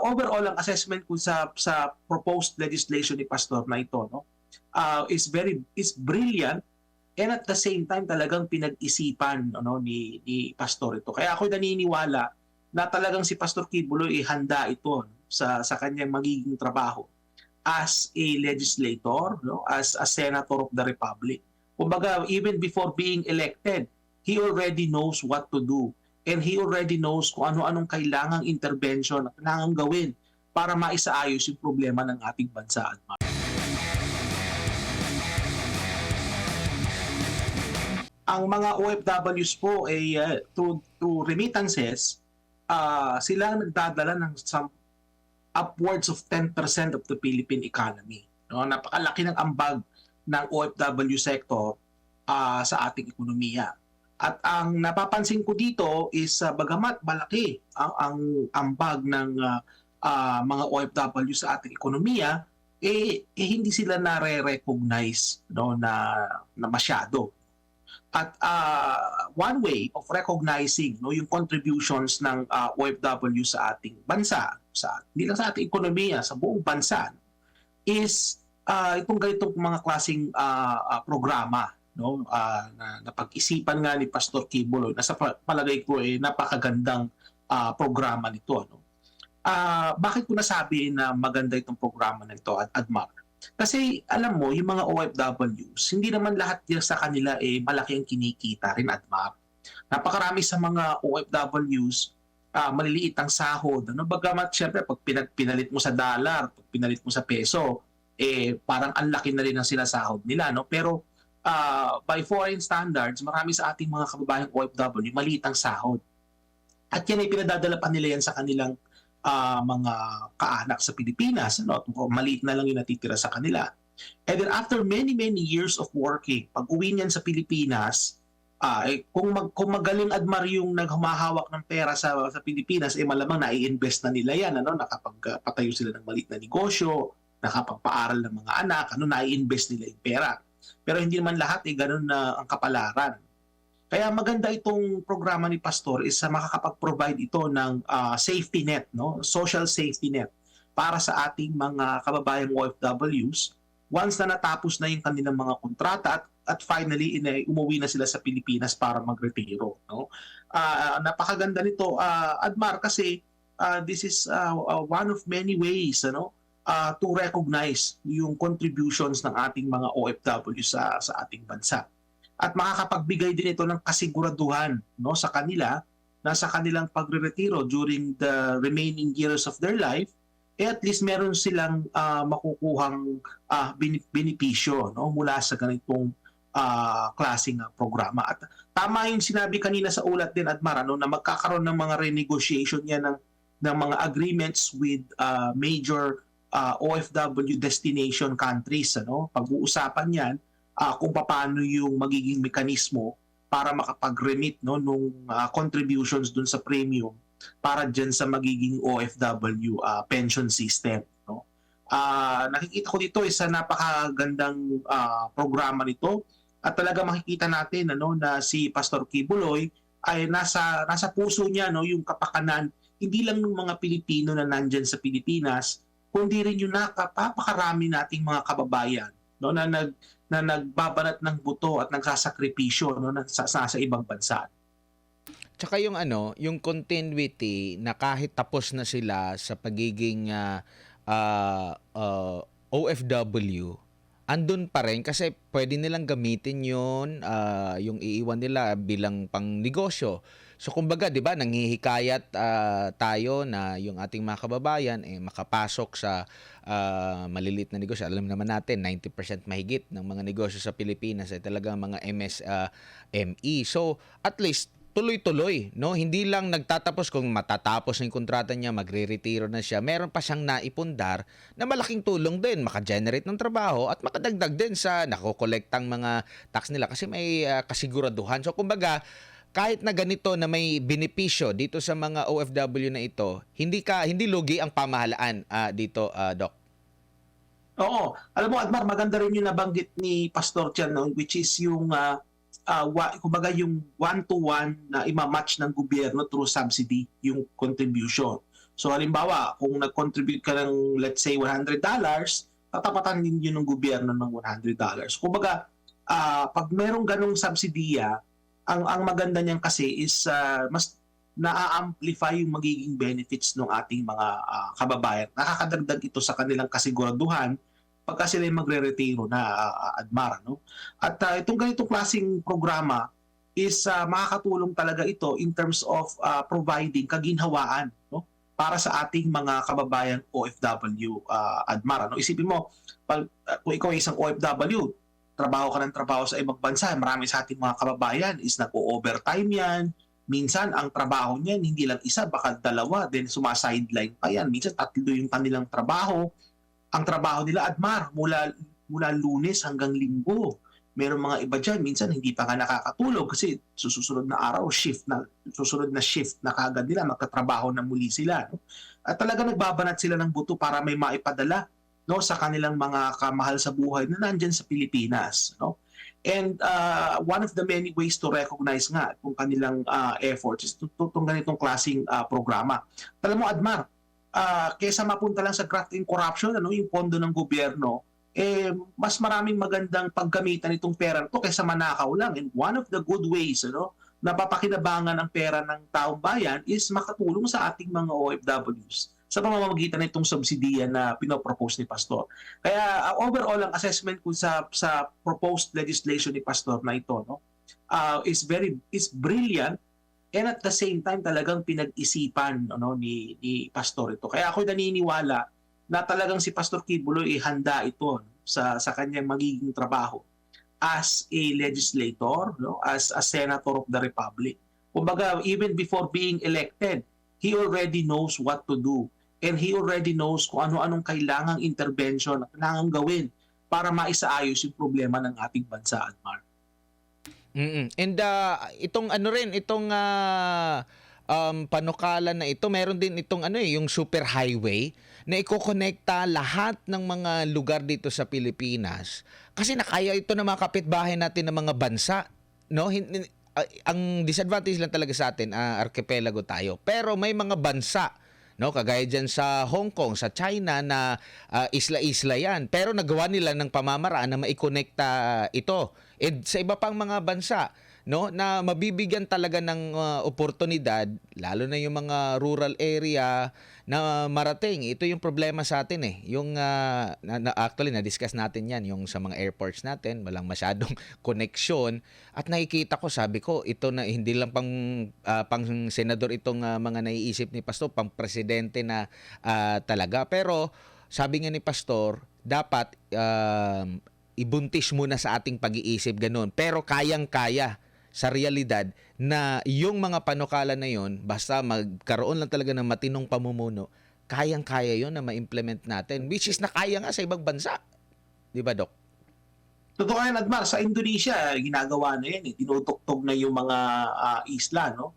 overall ang assessment ko sa proposed legislation ni Pastor na ito, no, is brilliant, and at the same time talagang pinag-isipan ano ni Pastor ito. Kaya ako naniniwala na talagang si Pastor Kibuloy handa ito no, sa kanyang magiging trabaho as a legislator, no, as a senator of the republic. Kumbaga, even before being elected, he already knows what to do, and he already knows kung ano-anong kailangang intervention na kailangang gawin para maisaayos yung problema ng ating bansa. Ang mga OFWs po ay through remittances, sila ang nagdadala ng upwards of 10% of the Philippine economy. No? Napakalaki ng ambag ng OFW sector sa ating ekonomiya. At ang napapansin ko dito is bagamat malaki ang ambag ng mga OFW sa ating ekonomiya, hindi sila nare-recognize no, na masyado. At one way of recognizing no, yung contributions ng OFW sa ating bansa, hindi lang sa ating ekonomiya, sa buong bansa, is itong ganitong mga klaseng programa no, na pag-isipan nga ni Pastor Kibuloy, na sa palagay ko napakagandang programa nito. No? Bakit ko nasabi na maganda itong programa na ito, Admar? Kasi alam mo, yung mga OFWs, hindi naman lahat sa kanila malaki ang kinikita rin, Admar. Napakarami sa mga OFWs, maliliit ang sahod. Ano? Bagamat syempre, pag pinalit mo sa dollar, pag pinalit mo sa peso, parang ang laki na rin ang sinasahod nila. No? Pero by foreign standards, marami sa ating mga kababayang OFW, maliit ang sahod. At yan ay pinadadala pa nila yan sa kanilang mga kaanak sa Pilipinas, ano, maliit na lang yung natitira sa kanila. And then after many years of working, pag uwi niyan sa Pilipinas, kung magaling, Admar, yung naghumahawak ng pera sa Pilipinas, malamang na-i-invest na nila yan, ano, nakapagpatayo sila ng maliit na negosyo, nakapagpaaral ng mga anak, ano, na-i-invest nila yung pera. Pero hindi naman lahat ganun na ang kapalaran. Kaya maganda itong programa ni Pastor is makakapag-provide ito ng safety net, no? Social safety net para sa ating mga kababayang OFWs once na natapos na yung kanilang mga kontrata at finally umuwi na sila sa Pilipinas para magretiro. No? Napakaganda nito, Admar, kasi this is one of many ways ano, to recognize yung contributions ng ating mga OFW sa ating bansa. At makakapagbigay din ito ng kasiguraduhan no, sa kanila na sa kanilang pagre-retiro during the remaining years of their life, at least meron silang makukuhang benepisyo no, mula sa ganitong klaseng programa. At tama yung sinabi kanina sa ulat din, Admar, no, na magkakaroon ng mga renegotiation yan ng mga agreements with major OFW destination countries. Ano? Pag-uusapan yan kung paano yung magiging mekanismo para makapag-remit no, nung contributions dun sa premium para dyan sa magiging OFW pension system. No? Nakikita ko dito isa napakagandang programa nito, at talaga makikita natin ano, na si Pastor Kibuloy ay nasa puso niya no, yung kapakanan hindi lang ng mga Pilipino na nandyan sa Pilipinas, kundi rin yung napakarami nating mga kababayan no, na nagbabanat ng buto at nagsasakripisyo no, sa ibang bansa. Tsaka yung yung continuity na kahit tapos na sila sa pagiging OFW, andun pa rin kasi pwede nilang gamitin yun, yung iiwan nila bilang pang negosyo. So kumbaga, 'di ba, nanghihikayat tayo na yung ating mga kababayan makapasok sa maliliit na negosyo. Alam naman natin 90% mahigit ng mga negosyo sa Pilipinas ay talagang mga MSME. So at least tuloy-tuloy, no? Hindi lang nagtatapos kung matatapos na yung kontrata niya, magre-retiro na siya. Meron pa siyang naipundar na malaking tulong din, maka-generate ng trabaho at makadagdag din sa nakokolektang mga tax nila kasi may kasiguraduhan. So kumbaga, kahit na ganito na may benepisyo dito sa mga OFW na ito, hindi lugi ang pamahalaan dito, Doc. Oo. Alam mo, Admar, maganda rin yung nabanggit ni Pastor Chan, no? Which is yung kumbaga yung one-to-one na imamatch ng gobyerno through subsidy, yung contribution. So halimbawa, kung nag-contribute ka ng let's say $100, tatapatan din yun ng gobyerno ng $100. Kumbaga, pag merong ganong subsidiya, ang maganda niyan kasi is mas na-amplify yung magiging benefits ng ating mga kababayan. Nakakadagdag ito sa kanilang kasiguraduhan pagka sila yung magre-retiro na Admar. No? At itong ganitong klaseng programa is makakatulong talaga ito in terms of providing kaginhawaan, no? Para sa ating mga kababayan OFW, Admar. No? Isipin mo, kung ikaw ay isang OFW, trabaho ka ng trabaho sa ibang bansa, marami sa ating mga kababayan is nag-o-overtime yan. Minsan, ang trabaho niyan, hindi lang isa, baka dalawa, then sumasideline pa yan. Minsan, tatlo yung kanilang trabaho. Ang trabaho nila, Admar, mula Lunes hanggang Linggo. Meron mga iba dyan, minsan hindi pa nga nakakatulog kasi susunod na araw, susunod na shift na kagad nila, magtatrabaho na muli sila. No? At talaga nagbabanat sila ng buto para may maipadala, no, sa kanilang mga kamahal sa buhay na nandyan sa Pilipinas. No? And one of the many ways to recognize nga kung kanilang efforts is itong ganitong klaseng programa. Alam mo, Admar, kesa mapunta lang sa graft and corruption, ano, yung pondo ng gobyerno, mas maraming magandang paggamitan itong pera to kaysa manakaw lang. And one of the good ways, ano, na papakinabangan ang pera ng taong bayan is makatulong sa ating mga OFWs sa pamamagitan ng itong subsidiya na pinopropose ni Pastor. Kaya overall, ang assessment ko sa proposed legislation ni Pastor na ito, no, is brilliant, and at the same time talagang pinag-isipan, ano, ni Pastor ito. Kaya ako naniniwala na talagang si Pastor Kibuloy handa ito, no, sa kanyang magiging trabaho as a legislator, no, as a senator of the Republic. Kumbaga, even before being elected, he already knows what to do. And he already knows kung ano-anong kailangang intervention na kailangang gawin para maisaayos yung problema ng ating bansa, Admar. And itong ano rin, itong panukala na ito, meron din itong ano yung super highway na ikokonekta lahat ng mga lugar dito sa Pilipinas. Kasi nakaya ito ng mga kapitbahay natin ng mga bansa, no? Ang disadvantage lang talaga sa atin, archipelago tayo. Pero may mga bansa, no, kagaya diyan sa Hong Kong, sa China na isla-isla 'yan. Pero nagawa nila ng pamamaraan na maikonekta ito. And sa iba pang mga bansa, no, na mabibigyan talaga ng oportunidad, lalo na yung mga rural area na marating. Ito yung problema sa atin Yung actually na-discuss natin 'yan, yung sa mga airports natin, walang masyadong connection. At nakikita ko, sabi ko, ito na hindi lang pang senador itong mga naiisip ni Pastor, pang presidente na talaga. Pero sabi nga ni Pastor, dapat ibuntis muna sa ating pag-iisip ganun. Pero kayang-kaya sa realidad na yung mga panukala na yon, basta magkaroon lang talaga ng matinong pamumuno, kayang-kaya yon na ma-implement natin, which is na kaya nga sa ibang bansa. Di ba, Doc? Totoo yan, Admar. Sa Indonesia, ginagawa na yan. Tinutuktog na yung mga isla. No?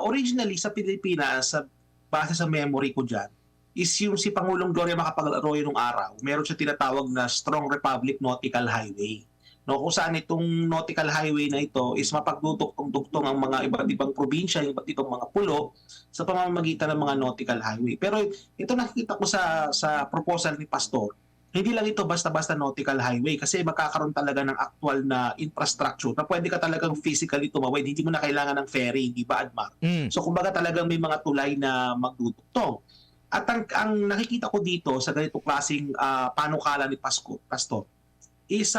Originally, sa Pilipinas, base sa memory ko dyan, is yung si Pangulong Gloria Macapagal-Arroyo nung araw, meron siya tinatawag na Strong Republic Nautical Highway. No, kung saan itong nautical highway na ito is mapagduduktong-duktong ang mga iba't ibang probinsya, iba't ibang mga pulo sa pamamagitan ng mga nautical highway. Pero ito nakikita ko sa proposal ni Pastor, hindi lang ito basta-basta nautical highway kasi magkakaroon talaga ng actual na infrastructure na pwede ka talagang physically tumawid. Hindi mo na kailangan ng ferry, di ba, Admar? So kumbaga talagang may mga tulay na magduduktong. At ang nakikita ko dito sa ganitong klaseng panukala ni Pastor, is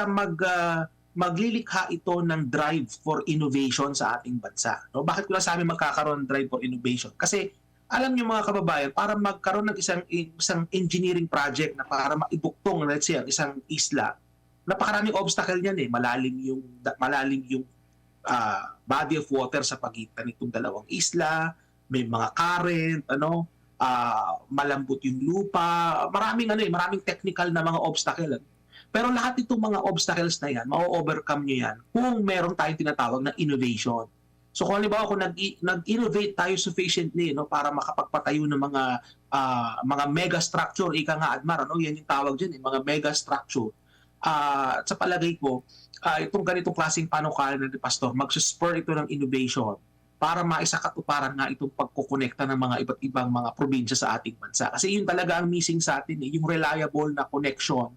maglilikha ito ng drive for innovation sa ating bansa. No? Bakit ko nasabi magkakaroon ng drive for innovation? Kasi alam niyo mga kababayan, para magkaroon ng isang engineering project na para maiduktong, let's say, ang isang isla, napakaraming obstacle niyan Malalim yung body of water sa pagitan nitong dalawang isla, may mga current, malambot yung lupa, maraming technical na mga obstacle. Pero lahat itong mga obstacles na yan, ma-overcome nyo yan kung meron tayong tinatawag na innovation. So kung halimbawa kung nag-innovate tayo sufficiently para makapagpatayo ng mga mega structure, ika nga, Admar, yan yung tawag dyan, mga mega structure. Sa palagay ko, itong ganitong klaseng panukala ni Pastor, mag-spur ito ng innovation para maisakatuparan nga itong pagkokonekta ng mga iba't ibang mga probinsya sa ating bansa. Kasi yun talaga ang missing sa atin, yung reliable na connection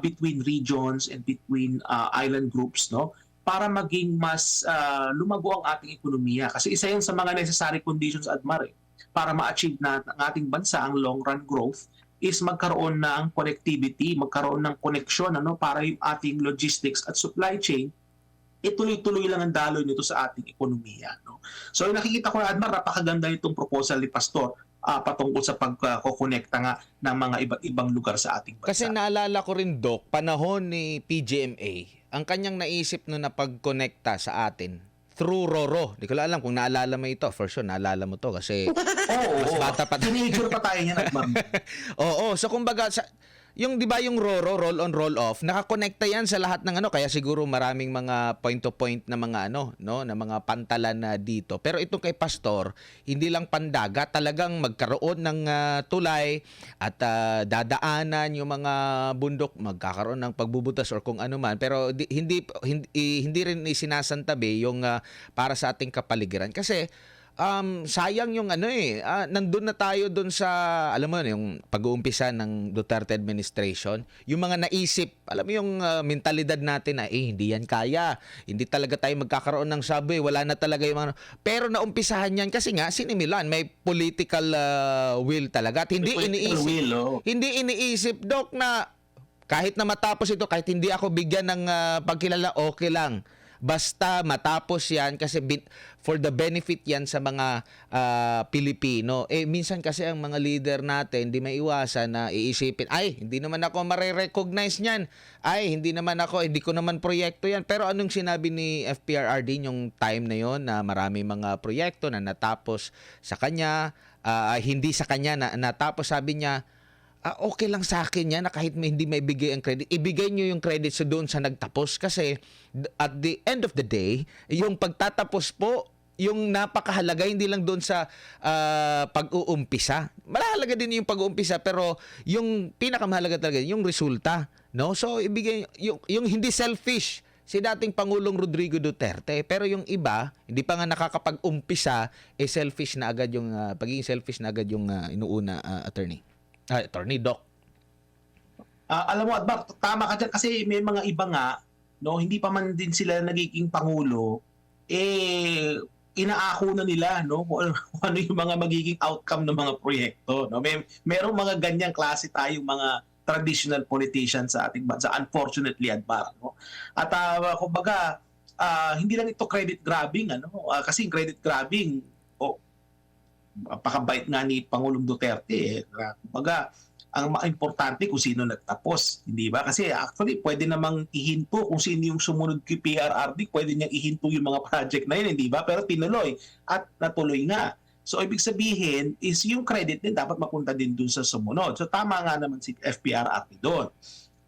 between regions and between island groups, no? Para maging mas lumago ang ating ekonomiya. Kasi isa yan sa mga necessary conditions, Admar, para ma-achieve na ng ating bansa ang long-run growth is magkaroon ng connectivity, magkaroon ng connection para yung ating logistics at supply chain ituloy-tuloy lang ang daloy nito sa ating ekonomiya. No? So yung nakikita ko, Admar, napakaganda itong proposal ni Pastor patungkol sa pagkokonekta nga ng mga iba't ibang lugar sa ating bansa. Kasi naalala ko rin, Doc, panahon ni PGMA, ang kanyang naisip no na pagkonekta sa atin through Roro. Di ko lang alam kung naalala mo ito. For sure, naalala mo to kasi mas bata pa. Teenager pa tayo niyan, Admar. Oo. So kumbaga, yung di ba yung Roro, roll on, roll off, nakakonekta yan sa lahat ng kaya siguro maraming mga point to point na mga no, na mga pantalan na dito. Pero itong kay Pastor, hindi lang pandagat, talagang magkaroon ng tulay at dadaanan yung mga bundok, magkakaroon ng pagbubutas or kung ano man. Pero hindi rin isinasantabi yung para sa ating kapaligiran kasi sayang yung nandun na tayo dun sa, alam mo yung pag-uumpisa ng Duterte administration, yung mga naisip, alam mo yung mentalidad natin na hindi yan kaya, hindi talaga tayo magkakaroon ng subway, wala na talaga yung mga, pero naumpisahan yan kasi nga sinimilan, may political will talaga at hindi iniisip, Doc, na kahit na matapos ito, kahit hindi ako bigyan ng pagkilala, okay lang. Basta matapos yan kasi for the benefit yan sa mga Pilipino. Minsan kasi ang mga leader natin, hindi maiwasan na iisipin, ay, hindi naman ako marirecognize niyan. Ay, hindi ko naman proyekto yan. Pero anong sinabi ni FPRRD yung time na yon na marami mga proyekto na natapos sa kanya, hindi sa kanya na natapos, sabi niya, okay lang sa akin yan na kahit hindi may bigay ang credit, ibigay nyo yung credit sa doon sa nagtapos kasi at the end of the day, yung pagtatapos po, yung napakahalaga, hindi lang doon sa pag-uumpisa. Mahalaga din yung pag-uumpisa pero yung pinakamahalaga talaga, yung resulta. No? So, ibigay yung hindi selfish si dating Pangulong Rodrigo Duterte. Pero yung iba, hindi pa nga nakakapag-umpisa, selfish na agad yung, pagiging selfish na agad yung inuuna, Attorney Doc. Alam mo, Admar, tama ka dyan kasi may mga iba nga, no, hindi pa man din sila nagiging pangulo, inaako na nila, no, kung ano yung mga magiging outcome ng mga proyekto. No? Merong mga ganyang klase tayong mga traditional politicians sa ating bansa, unfortunately, Admar. No? At kumbaga, hindi lang ito credit grabbing, kasi credit grabbing, pakabait nga ni Pangulong Duterte. Kumbaga, ang importante kung sino nagtapos, hindi ba? Kasi actually, pwede namang ihinto kung sino yung sumunod kay PRRD, pwede niyang ihinto yung mga project na yun, hindi ba? Pero tinuloy at natuloy nga. So, ibig sabihin is yung credit din dapat mapunta din dun sa sumunod. So, tama nga naman si FPRRD doon.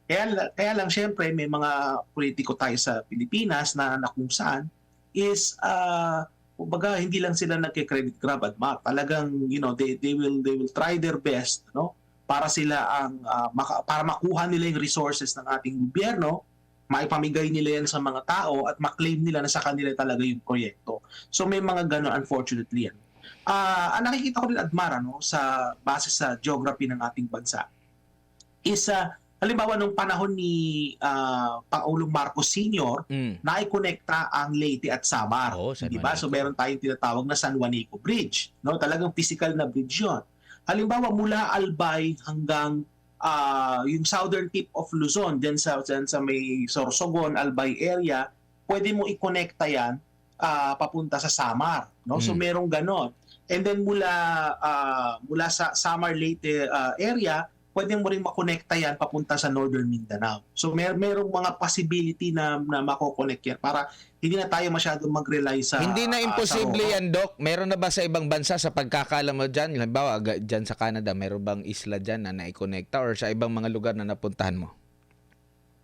Kaya lang, syempre, may mga politiko tayo sa Pilipinas na kung saan is kumbaga hindi lang sila nagke-credit grab, Admar. Talagang they will try their best para sila ang para makuha nila yung resources ng ating gobyerno, maipamigay nila yan sa mga tao at ma-claim nila na sa kanila talaga yung proyekto. So may mga gano'n, unfortunately yan. Ang nakikita ko rin, Admar, sa base sa geography ng ating bansa is halimbawa nung panahon ni Pangulong Marcos Sr., naikonekta ang Leyte at Samar. Di ba? So meron tayong tinatawag na San Juanico Bridge. No? Talagang physical na bridge yun. Halimbawa mula Albay hanggang yung southern tip of Luzon, dyan sa may Sorsogon, Albay area, pwede mo i-connecta yan papunta sa Samar. No? So merong ganon. And then mula sa Samar Leyte area, pwede mo rin makonekta yan papunta sa Northern Mindanao. So merong mga possibility na mako-connect yan para hindi na tayo masyadong mag-rely sa hindi na imposible yan, Doc. Meron na ba sa ibang bansa sa pagkakaalam mo dyan? Halimbawa, dyan sa Canada, meron bang isla dyan na naikonekta or sa ibang mga lugar na napuntahan mo?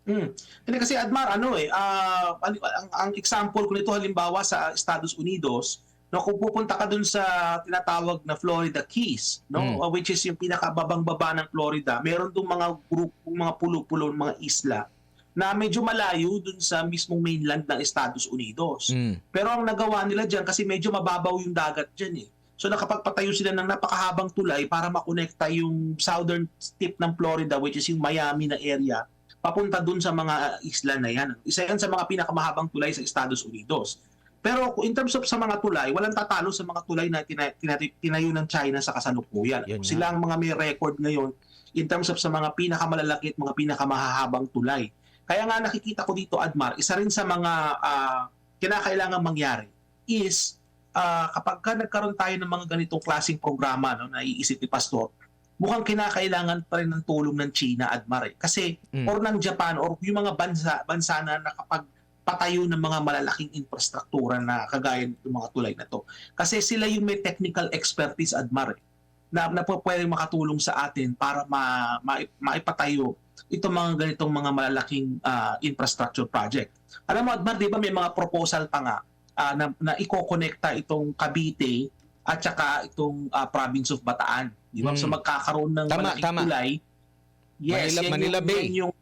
Hindi kasi, Admar, ang example ko nito halimbawa sa Estados Unidos, kung pupunta ka dun sa tinatawag na Florida Keys, which is yung pinakababang-baba ng Florida, meron dong mga grupo, mga pulo-pulo, mga isla na medyo malayo dun sa mismong mainland ng Estados Unidos. Mm. Pero ang nagawa nila diyan kasi medyo mababaw yung dagat diyan eh. So nakapagpatayo sila ng napakahabang tulay para makonekta yung southern tip ng Florida, which is yung Miami na area, papunta dun sa mga isla na yan. Isa yan sa mga pinakamahabang tulay sa Estados Unidos. Pero in terms of sa mga tulay, walang tatalo sa mga tulay na tinayo ng China sa kasalukuyan. Yun nga. Sila ang mga may record ngayon in terms of sa mga pinakamalalaki at mga pinakamahahabang tulay. Kaya nga nakikita ko dito, Admar, isa rin sa mga kinakailangan mangyari is kapag ka nagkaroon tayo ng mga ganitong klaseng programa, no, na iisip ni Pastor, mukhang kinakailangan pa rin ng tulong ng China, Admar. Kasi or ng Japan or yung mga bansa na nakapagpatayo ng mga malalaking infrastruktura na kagaya ng mga tulay na to. Kasi sila yung may technical expertise, Admar, na pwedeng makatulong sa atin para maipatayo itong mga ganitong mga malalaking infrastructure project. Alam mo, Admar, di ba may mga proposal pa nga na i-connecta itong Cavite at saka itong province of Bataan. Di ba? So magkakaroon ng malaking tulay. Yes, Manila Bay. Yan yung,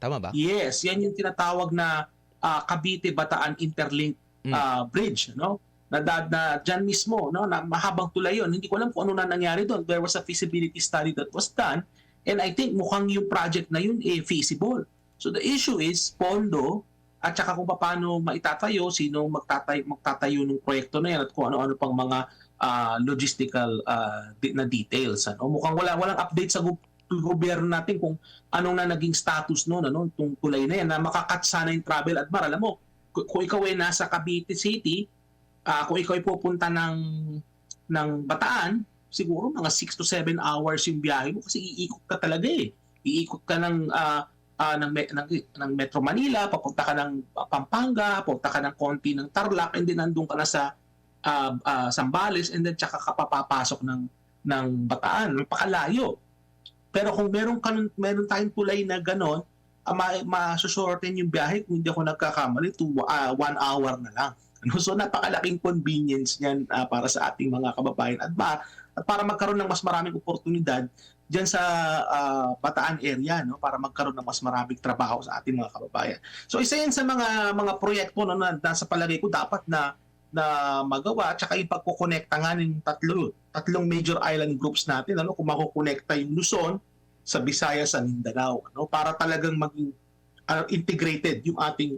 Tama ba? yes, yan yung tinatawag na Cavite-Bataan Interlink Bridge, no? Na dyan mismo, no, na mahabang tulay yun. Hindi ko alam kung ano na nangyari doon. There was a feasibility study that was done, and I think mukhang yung project na yun feasible. So the issue is pondo at saka kung paano maitatayo, sino magtatayo ng proyekto na yan at kung ano-ano pang mga logistical na details. Ano? Mukhang walang update sa gobyerno natin kung anong na naging status noon, ano, itong tulay na yan, na makakat sana yung travel. At alam mo, kung ikaw ay nasa Cavite City, kung ikaw ay pupunta ng Bataan, siguro mga 6 to 7 hours yung biyahe mo kasi iikot ka talaga eh. Iikot ka ng Metro Manila, papunta ka ng Pampanga, papunta ka ng konti ng Tarlac, and then nandun ka na sa Zambales, and then tsaka ka papapasok ng Bataan. Napakalayo. Pero kung meron tayong tulay na ganon, masushorten yung biyahe, kung hindi ako nagkakamali, to 1 hour na lang. So napakalaking convenience niyan para sa ating mga kababayan at para magkaroon ng mas maraming oportunidad diyan sa Bataan area, no, para magkaroon ng mas maraming trabaho sa ating mga kababayan. So isa 'yan sa mga proyekto, no, na nasa palagay ko dapat na magawa at saka yung pagkokonekta nga ng tatlong major island groups natin, ano, kung makokonekta yung Luzon sa Visayas sa Mindanao, no, para talagang maging integrated yung ating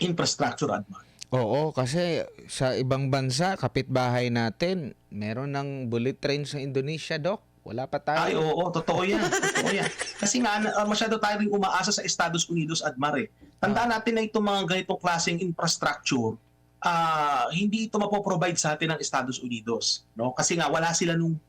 infrastructure, Adman. Oo, kasi sa ibang bansa, kapitbahay natin, meron ng bullet train sa Indonesia, Doc. Wala pa tayo. Ay, oo, totoo yan. Totoo yan. Kasi nga, masyado tayo rin umaasa sa Estados Unidos, Admar. Tandaan natin na itong mga ganitong klaseng infrastructure, hindi ito mapoprovide sa atin ng Estados Unidos. No? Kasi nga, wala sila nung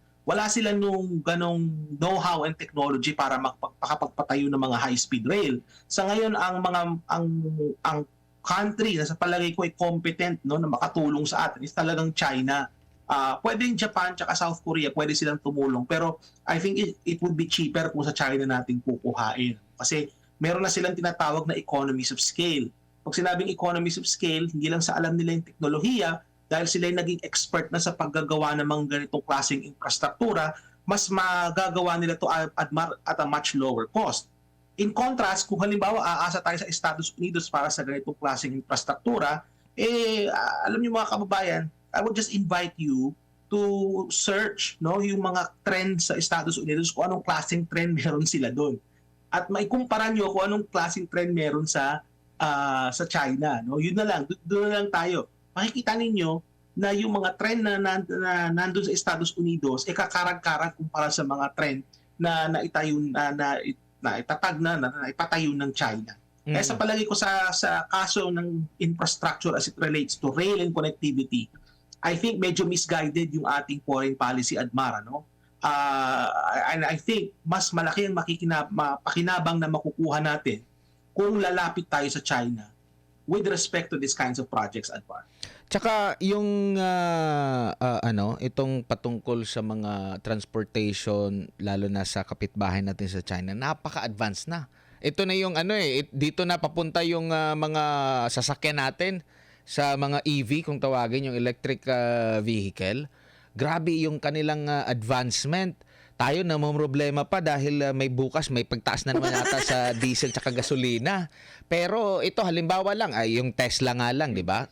ganong know-how and technology para makapagpatayo ng mga high-speed rail. Sa ngayon, ang country na sa palagay ko ay competent, no, na makatulong sa atin is talagang China. Pwedeng Japan tsaka South Korea, pwede silang tumulong. Pero I think it would be cheaper kung sa China natin kukuhain. Kasi meron na silang tinatawag na economies of scale. Pag sinabing economies of scale, hindi lang sa alam nila yung teknolohiya, dahil sila yung naging expert na sa paggagawa ng mga ganitong klaseng infrastruktura, mas magagawa nila to at a much lower cost. In contrast, kung halimbawa aasa tayo sa Estados Unidos para sa ganitong klaseng infrastruktura, alam niyo mga kababayan, I would just invite you to search, no, yung mga trends sa Estados Unidos, kung anong klaseng trend meron sila doon. At maikumpara niyo kung anong klaseng trend meron sa China, no? Yun na lang, doon na lang tayo. Makikita ninyo na yung mga trend na nandun sa Estados Unidos kakarag-karag kumpara sa mga trend na ipatayo ng China. Kaya sa palagi ko sa kaso ng infrastructure as it relates to rail and connectivity, I think medyo misguided yung ating foreign policy, Admar, no? And I think mas malaki ang pakinabang na makukuha natin kung lalapit tayo sa China with respect to these kinds of projects, Admar. Tsaka yung itong patungkol sa mga transportation, lalo na sa kapitbahay natin sa China, napaka-advanced na. Ito na yung dito na papunta yung mga sasakyan natin sa mga EV, kung tawagin, yung electric vehicle. Grabe yung kanilang advancement. tayo na problema pa dahil may bukas may pagtaas na naman yata sa diesel tsaka gasolina. Pero ito halimbawa lang ay yung Tesla nga lang, 'di ba?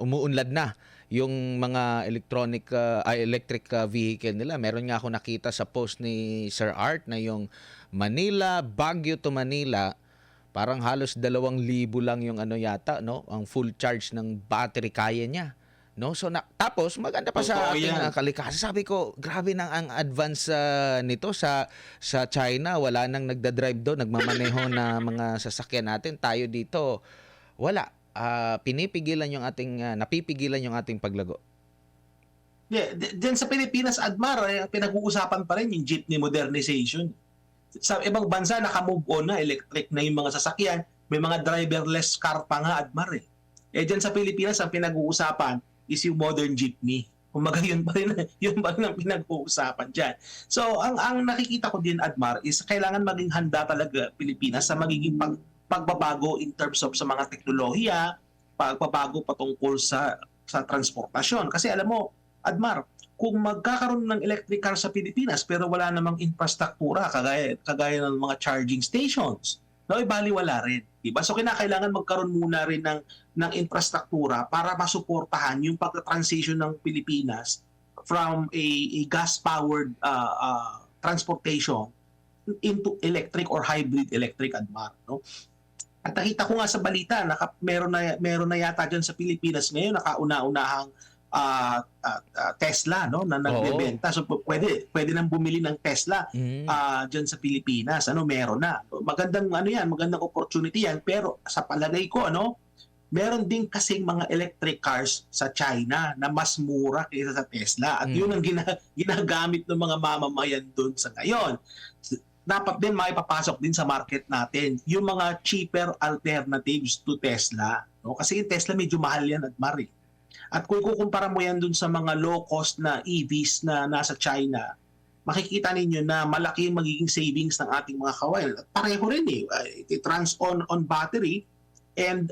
Umuunlad na yung mga electric vehicle nila. Meron nga ako nakita sa post ni Sir Art na yung Baguio to Manila, parang halos 2,000 lang yung ano yata, no? Ang full charge ng battery kaya niya. No, so tapos maganda pa sa Totoo ating yan. kalikasan. Sabi ko, grabe nang ang advance nito sa China. Wala nang nagda-drive doon, nagmamaneho na mga sasakyan natin. Tayo dito, wala. Napipigilan yung ating paglago. Yeah, diyan sa Pilipinas, Admar, pinag-uusapan pa rin yung jeepney modernization. Sa ibang bansa, naka-move on na, electric na yung mga sasakyan. May mga driverless car pa nga, Admar eh. Diyan sa Pilipinas, ang pinag-uusapan is yung modern jeepney. Kumbaga yun pa rin ang pinag-uusapan dyan. So, ang nakikita ko din, Admar, is kailangan maging handa talaga Pilipinas sa magiging pagbabago in terms of sa mga teknolohiya, pagbabago patungkol sa transportasyon. Kasi alam mo, Admar, kung magkakaroon ng electric car sa Pilipinas pero wala namang infrastruktura kagaya ng mga charging stations, no, baliwala rin. Diba? So kinakailangan magkaroon muna rin ng infrastruktura para masuportahan yung pag-transition ng Pilipinas from a gas-powered transportation into electric or hybrid electric, Admar, no? At nakita ko nga sa balita, meron na yata dyan sa Pilipinas ngayon nakauna-unahang Tesla, no, na nagbebenta. So pwede nang bumili ng Tesla diyan sa Pilipinas. Meron na. Magandang opportunity yan, pero sa palagay ko meron din kasing mga electric cars sa China na mas mura kaysa sa Tesla at yun ang ginagamit ng mga mamamayan doon sa ngayon. Dapat din maipapasok din sa market natin yung mga cheaper alternatives to Tesla, no? Kasi yung Tesla medyo mahal yan, Admar. At kung ikukumpara mo yan dun sa mga low-cost na EVs na nasa China, makikita ninyo na malaki yung magiging savings ng ating mga kawayan. At pareho rin it runs on battery and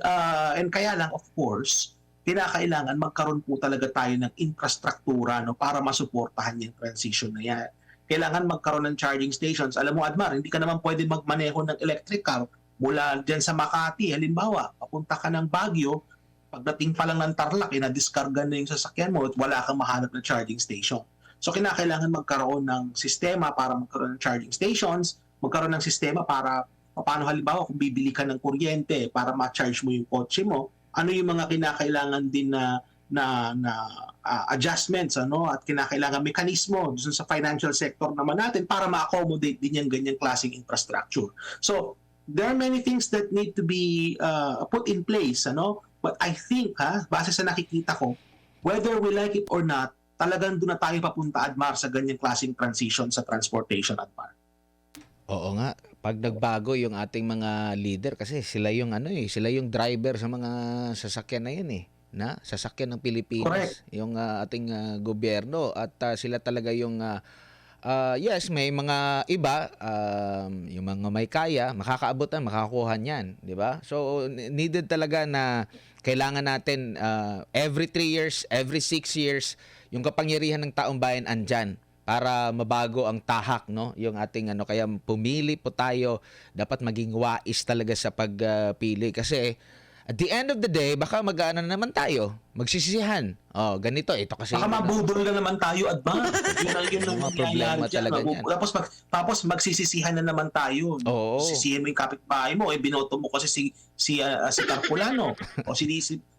kaya lang, of course, kinakailangan magkaroon po talaga tayo ng infrastruktura, no, para masuportahan yung transition na yan. Kailangan magkaroon ng charging stations. Alam mo, Admar, hindi ka naman pwede magmaneho ng electric car mula dyan sa Makati. Halimbawa, papunta ka ng Baguio, pagdating pa lang ng Tarlac, na-discarga na yung sasakyan mo at wala kang mahanap na charging station. So, kinakailangan magkaroon ng sistema para magkaroon ng charging stations, magkaroon ng sistema para, paano halimbawa, kung bibili ka ng kuryente para ma-charge mo yung kotse mo, ano yung mga kinakailangan din na adjustments at kinakailangan mekanismo dun sa financial sector naman natin para ma-accommodate din yung ganyang klaseng infrastructure. So, there are many things that need to be put in place, but I think, base sa nakikita ko, whether we like it or not, talagang doon na tayo papunta, Admar, sa ganyang klaseng transition sa transportation, Admar. Oo nga, pag nagbago yung ating mga leader kasi sila yung sila yung driver sa mga sasakyan na yun sasakyan ng Pilipinas. Correct. Yung ating gobyerno at sila talaga yung yes, may mga iba yung mga may kaya, makakaabutan, makakuha niyan, 'di ba? So needed talaga na kailangan natin every 3 years, every 6 years yung kapangyarihan ng taong bayan andyan para mabago ang tahak, no, yung ating kaya pumili po tayo, dapat maging wais talaga sa pagpili kasi at the end of the day, baka mag-aano na naman tayo, magsisisihan. Ganito, ito kasi baka mabudol na naman tayo, Admar. Yun ang problema talaga niyan. Tapos magsisisihan na naman tayo. Oo. Sisihin mo yung kapitbahay mo, binoto mo kasi si Carpulano. O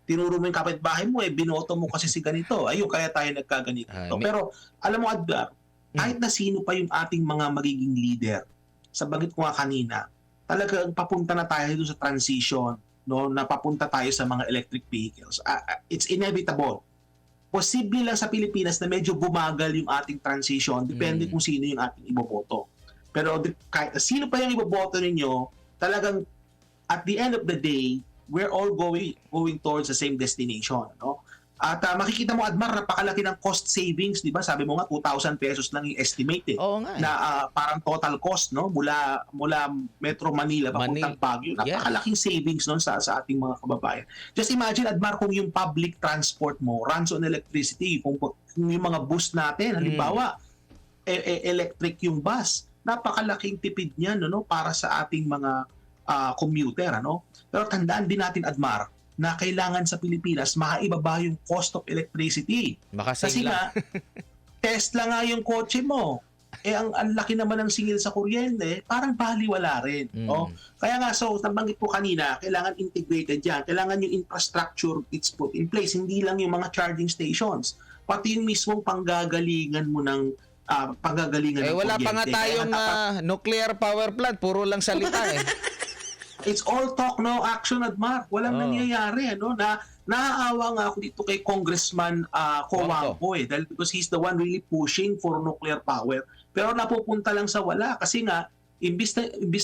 tinuro mo yung kapitbahay mo, binoto mo kasi si ganito. Ayun, kaya tayo nagkaganito. Pero alam mo, Admar, kahit na sino pa yung ating mga magiging leader, sa banggit ko nga kanina, talagang papunta na tayo doon sa transition, no, na papunta tayo sa mga electric vehicles. It's inevitable. Posible lang sa Pilipinas na medyo bumagal yung ating transition, depende kung sino yung ating iboboto. Pero kahit sino pa yung iboboto ninyo, talagang at the end of the day, we're all going towards the same destination, no? At makikita mo, Admar, napakalaki ng cost savings, di ba? Sabi mo nga, 2,000 pesos lang yung estimate. Oo nga. Na parang total cost, no? Mula Metro Manila papuntang Baguio. Napakalaking savings nun sa ating mga kababayan. Just imagine, Admar, kung yung public transport mo runs on electricity, kung yung mga bus natin, halimbawa, electric yung bus. Napakalaking tipid niyan no, para sa ating mga commuter. Ano? Pero tandaan din natin, Admar, na kailangan sa Pilipinas maibaba yung cost of electricity. Makasave Kasi lang. nga, Tesla nga yung kotse mo. Ang laki naman ng singil sa kuryente, parang baliwala rin. No? Kaya nga, so, nabanggit po kanina, kailangan integrated yan. Kailangan yung infrastructure it's put in place. Hindi lang yung mga charging stations. Pati yung mismong panggagalingan mo ng panggagalingan ng Wala pa nga kuryente. Kaya tayong dapat- nuclear power plant. Puro lang salita eh. It's all talk, no action, Admar. Walang Oh. nangyayari. Ano? Naaawa nga ako dito kay Congressman Cojuangco dahil because he's the one really pushing for nuclear power. Pero napupunta lang sa wala kasi nga imbis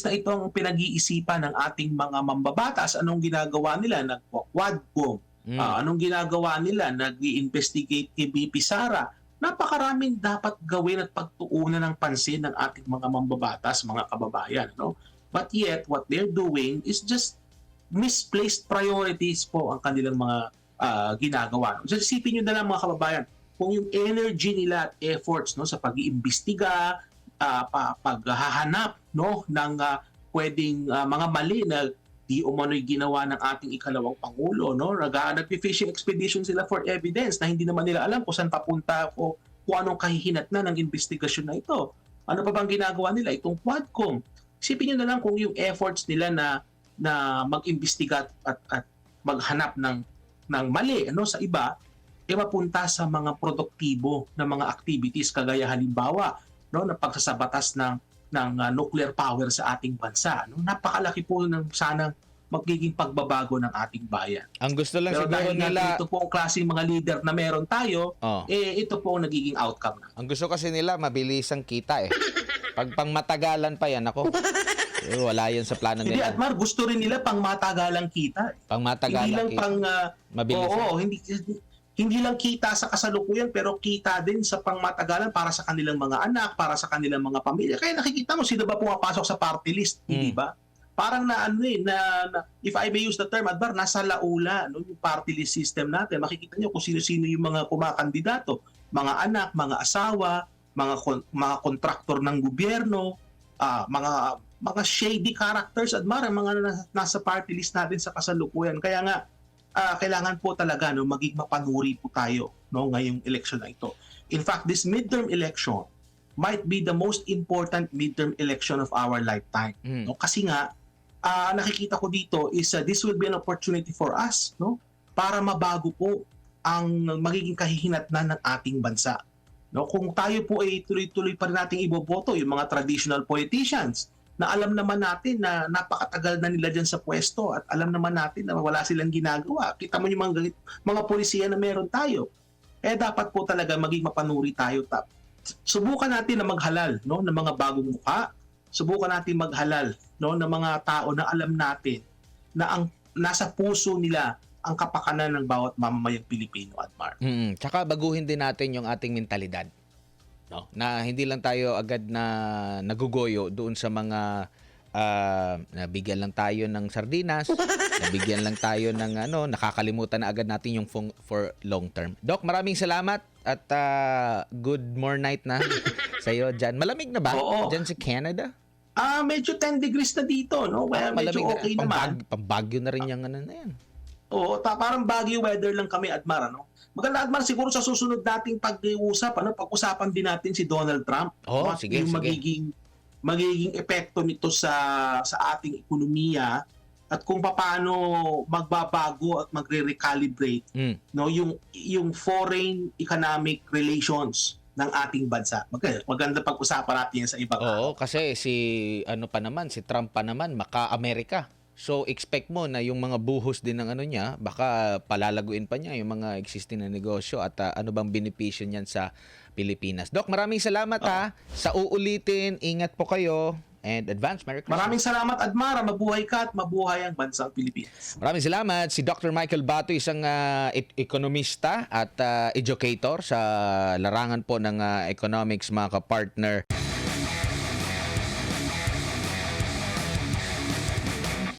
na ito ang pinag-iisipan ng ating mga mambabatas, anong ginagawa nila? Nag-quadcom. Anong ginagawa nila? Nag-i-investigate kay BP Sara. Napakaraming dapat gawin at pagtuunan ng pansin ng ating mga mambabatas, mga kababayan. No? But yet, what they're doing is just misplaced priorities po ang kanilang mga ginagawa. So, isipin nyo na lang mga kababayan, kung yung energy nila at efforts no, sa pag-iimbestiga, paghahanap no, ng pwedeng mga mali na di umano'y ginawa ng ating ikalawang Pangulo. No? Nag-fishing expedition sila for evidence na hindi naman nila alam kung saan papunta o kung anong kahihinatnan ng investigasyon na ito. Ano pa bang ginagawa nila? Itong Quadcom. Isipin nyo na lang kung yung efforts nila na mag-imbestiga at maghanap ng mali ano, sa iba, mapunta sa mga produktibo na mga activities kagaya halimbawa no, na pagsasabatas ng nuclear power sa ating bansa. No? Napakalaki po ng sanang magiging pagbabago ng ating bayan. Ang gusto lang Pero siguro dahil nila, ito po ang klaseng mga leader na meron tayo, ito po ang nagiging outcome na. ang gusto kasi nila mabilis ang kita eh. Pag pangmatagalan pa yan, ako, wala yan sa plano Hindi, nila. Atmar, gusto rin nila pang matagalang kita. Hindi Pangmatagalan lang kita. pang Mabilis. oo, hindi lang kita sa kasalukuyan pero kita din sa pangmatagalan para sa kanilang mga anak, para sa kanilang mga pamilya. Kaya nakikita mo sino ba pumapasok sa party list, hindi ba? Parang na if I may use the term, Adbar, nasa laula no, yung party list system natin. Makikita niyo kung sino-sino yung mga kumakandidato, mga anak, mga asawa, mga kontraktor ng gobyerno, mga shady characters, Admar, ang mga nasa party list natin sa kasalukuyan. Kaya nga, kailangan po talaga no, maging mapanuri po tayo no, ngayong election na ito. In fact, this midterm election might be the most important midterm election of our lifetime. No? Kasi nga, nakikita ko dito is this will be an opportunity for us no, para mabago po ang magiging kahihinatnan ng ating bansa. No, kung tayo po ay tuloy-tuloy pa rin nating iboboto yung mga traditional politicians na alam naman natin na napakatagal na nila dyan sa pwesto at alam naman natin na wala silang ginagawa. Kita mo yung mga polisiya na meron tayo. Dapat po talaga maging mapanuri tayo. Subukan natin na maghalal no, ng mga bagong mukha. Subukan natin maghalal no, ng mga tao na alam natin na ang nasa puso nila ang kapakanan ng bawat mamamayang Pilipino, Admar. Tsaka baguhin din natin yung ating mentalidad. No, na hindi lang tayo agad na nagugoyo doon sa mga nabigyan lang tayo ng sardinas, nabigyan lang tayo ng nakakalimutan na agad natin yung for long term. Doc, maraming salamat at good more night na sa iyo diyan. Malamig na ba Oo. diyan sa Canada? Medyo 10 degrees na dito, no? Well, medyo okay naman. Pambagyo na rin yung na yan. Oo, parang bagyo weather lang kami, Admar, ano? Maganda, Admar, siguro sa susunod nating pag-uusap, pag-usapan din natin si Donald Trump. Sige, yung sige. magiging epekto nito sa ating ekonomiya at kung paano magbabago at magre-recalibrate no, yung foreign economic relations ng ating bansa. Maganda pag-usapan natin yan sa ibang Oo, kasi si Trump pa naman, maka-Amerika. So, expect mo na yung mga buhos din ng niya, baka palalaguin pa niya yung mga existing na negosyo at ano bang benepisyo niyan sa Pilipinas. Doc, maraming salamat sa uulitin. Ingat po kayo and advance Merry Christmas. Maraming salamat, Admara. Mabuhay ka at mabuhay ang bansang Pilipinas. Maraming salamat. Si Dr. Michael Bato, isang ekonomista at educator sa larangan po ng economics, mga kapartner.